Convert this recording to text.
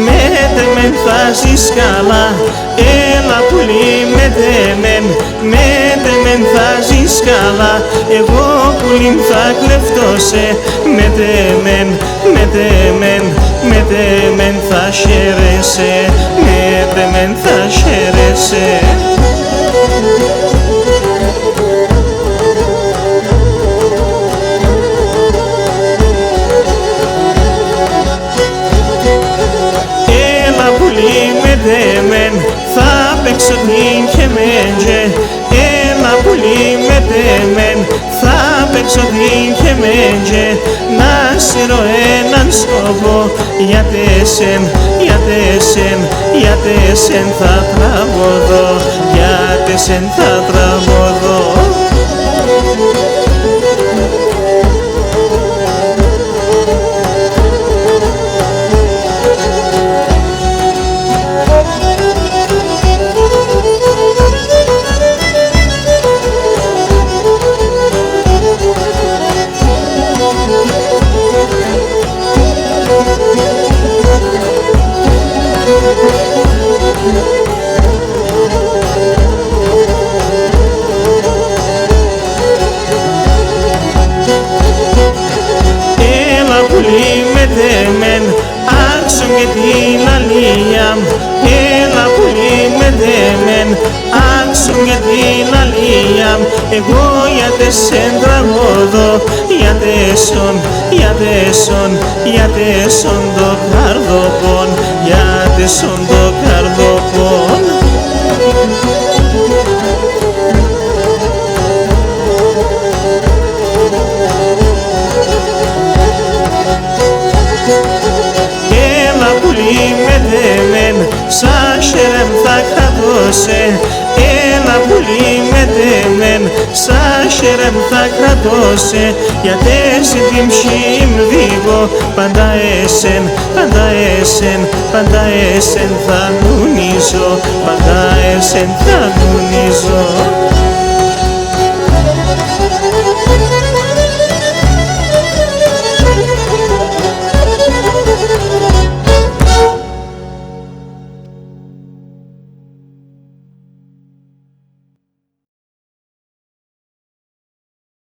μετεμέν θα ζεις καλά. Έλα πουλί μετεμέν θα ζεις καλά. Εγώ πουλί θα κλεφτώ σε μετεμέν θα χαίρεσαι, μετεμέν θα χαίρεσαι. Μετεμέν θα παίξω την χεμέντζε. Έλα πουλί μετεμέν θα παίξω την χεμέντζε. Να σύρω έναν σκοπό γιατί εσέν θα τραγωδώ, γιατί εσέν θα τραγωδώ. Έλα πουλί μετεμέν άξον και την αλία. Έλα πουλί μετεμέν άξον και την αλία. Εγώ γιατί σεν τραγωδώ, γιατί σον το καρδοπόν, γιατί σον το καρδοπόν. Έλα πουλί μετεμέν σαν χερεμ θα κρατώσαι. Έλα πουλί μετεμέν σαν χερεμ θα κρατώσαι. Γιατί εσύ την ψήμ δίγω πάντα εσέν θα νουνίζω, πάντα εσέν θα νουνίζω.